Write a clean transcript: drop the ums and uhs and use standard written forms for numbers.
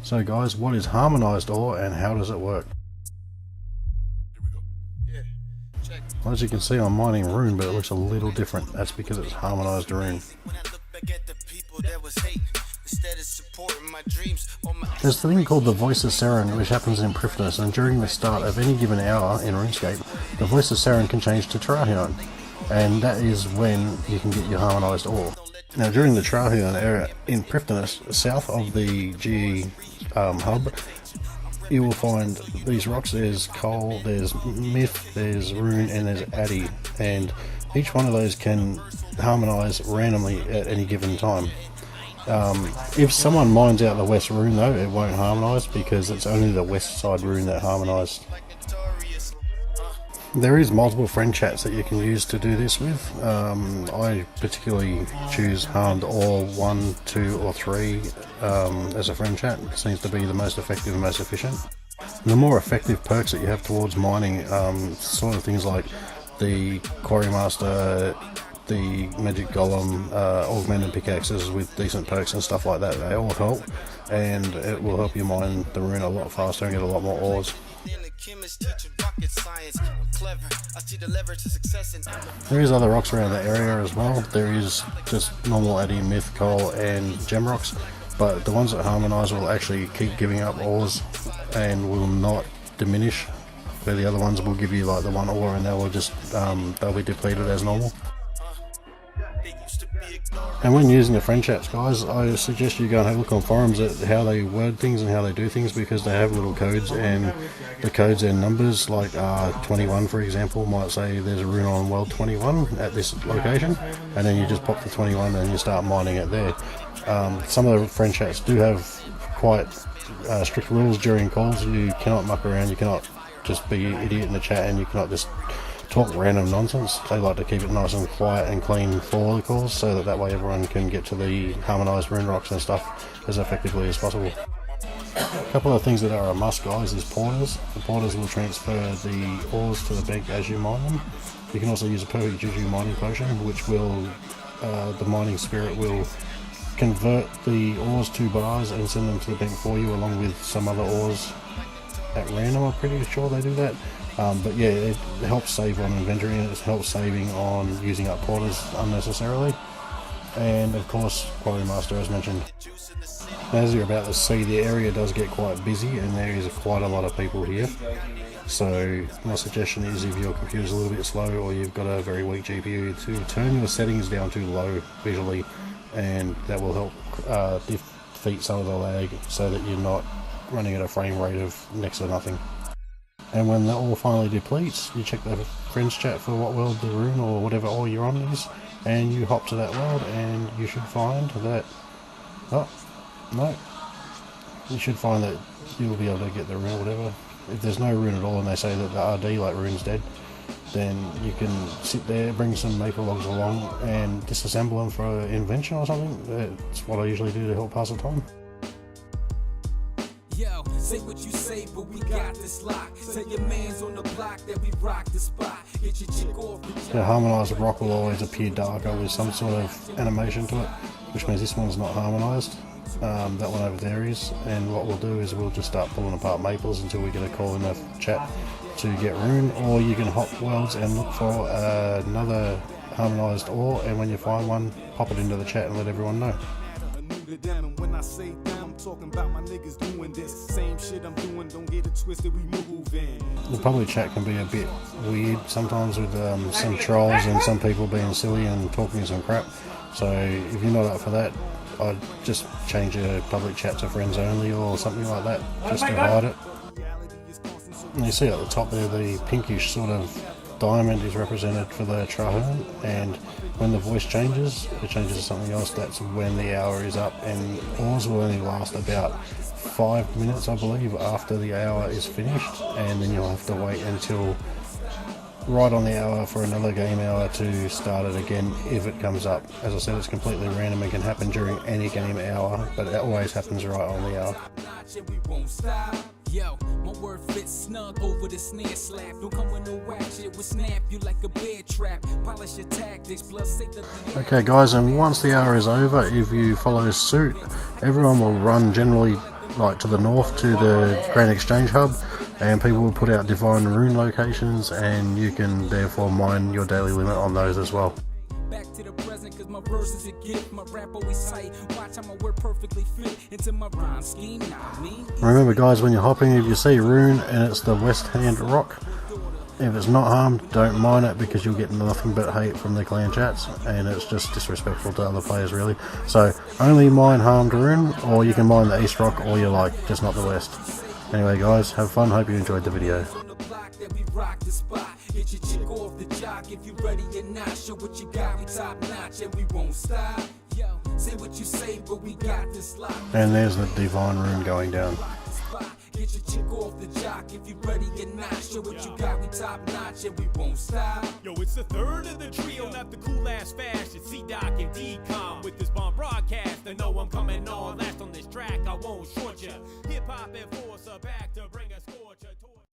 So guys, what is harmonized ore and how does it work? Well, as you can see, I'm mining rune, but it looks a little different. That's because it's harmonized rune. There's a thing called the Voice of Seren, which happens in Prifddinas, and during the start of any given hour in RuneScape, the Voice of Seren can change to Trahyon, and that is when you can get your harmonized ore. Now during the Trahyon era in Prifddinas, south of the GE hub, you will find these rocks. There's coal, there's myth, there's rune, and there's addy, and each one of those can harmonize randomly at any given time. If someone mines out the west rune though, it won't harmonize because it's only the west side rune that harmonized. There is multiple friend chats that you can use to do this with. I particularly choose harmed ore 1, 2 or 3 as a friend chat. It seems to be the most effective and most efficient. The more effective perks that you have towards mining, sort of things like the Quarry Master, the Magic Golem, augmented pickaxes with decent perks and stuff like that, they all help, and it will help you mine the rune a lot faster and get a lot more ores. There is other rocks around the area as well. There is just normal addy, myth, coal and gem rocks, but the ones that harmonise will actually keep giving up ores and will not diminish, where the other ones will give you like the 1 ore and they will just they'll be depleted as normal. And when using the friend chats, guys, I suggest you go and have a look on forums at how they word things and how they do things, because they have little codes, and the codes and numbers, like 21 for example, might say there's a rune on world 21 at this location, and then you just pop the 21 and you start mining it there. Some of the friend chats do have quite strict rules during calls. You cannot muck around, you cannot just be an idiot in the chat, and you cannot just talk random nonsense. They like to keep it nice and quiet and clean for the calls, so that way everyone can get to the harmonized rune rocks and stuff as effectively as possible. A couple of things that are a must, guys, is porters. The porters will transfer the ores to the bank as you mine them. You can also use a perfect juju mining potion, which will the mining spirit will convert the ores to bars and send them to the bank for you, along with some other ores at random. I'm pretty sure they do that. But yeah, it helps save on inventory, and it helps saving on using up porters unnecessarily. And of course, Quarry Master, as mentioned. As you're about to see, the area does get quite busy, and there is quite a lot of people here. So my suggestion is, if your computer's a little bit slow or you've got a very weak GPU, to turn your settings down to low visually, and that will help defeat some of the lag, so that you're not running at a frame rate of next to nothing. And when that all finally depletes, you check the friends chat for what world the rune or whatever ore you're on is, and you hop to that world, and you should find that, oh, no, you should find that you'll be able to get the rune or whatever. If there's no rune at all and they say that the RD, like rune's dead, then you can sit there, bring some maple logs along and disassemble them for an invention or something. That's what I usually do to help pass the time. Yo, say what you say, but we got this lock. Tell your mans on the block that we rock the spot. Get your chick off the harmonized rock will always appear darker with some sort of animation to it, which means this one's not harmonized. That one over there is, and what we'll do is we'll just start pulling apart maples until we get a call in the chat to get rune, or you can hop worlds and look for another harmonized ore, and when you find one, pop it into the chat and let everyone know. Talking about my niggas doing this same shit I'm doing, don't get it twisted, we moving. The public chat can be a bit weird sometimes, with some trolls and some people being silly and talking some crap. So if you're not up for that, I'd just change your public chat to friends only or something like that, just to hide it. And you see at the top there, the pinkish sort of diamond is represented for the Trahyon, and when the voice changes, it changes to something else. That's when the hour is up, and ores will only last about 5 minutes, I believe, after the hour is finished, and then you'll have to wait until right on the hour for another game hour to start it again if it comes up. As I said, it's completely random and can happen during any game hour, but it always happens right on the hour. Yo, my word fits snug over the snare slap. Don't come with no whack shit, will snap you like a bear trap. Polish your tactics, plus say the Okay guys, and once the hour is over, if you follow suit, everyone will run generally like to the north to the Grand Exchange Hub, and people will put out divine rune locations, and you can therefore mine your daily limit on those as well. back to the present, cause my verse is a gift. My rap always sight. Watch how my word perfectly fit into my rhyme scheme. Nah, me. Remember guys, when you're hopping, if you see rune and it's the west hand rock, if it's not harmed, don't mine it, because you'll get nothing but hate from the clan chats, and it's just disrespectful to other players really. So only mine harmed rune, or you can mine the east rock all you like, just not the west. Anyway guys, have fun, hope you enjoyed the video. Get your chick off the jock if you ready or not. Show what you got, we top notch and we won't stop. Yo, say what you say, but we got this lock. And there's the divine rune going down. Get your chick off the jock if you ready or not. Show what you got, we top notch and we won't stop. Yo, it's the third of the trio, not the cool ass fashion. C-Doc and D-Com with this bomb broadcast. I know I'm coming on last on this track, I won't short ya. Hip hop and force a back.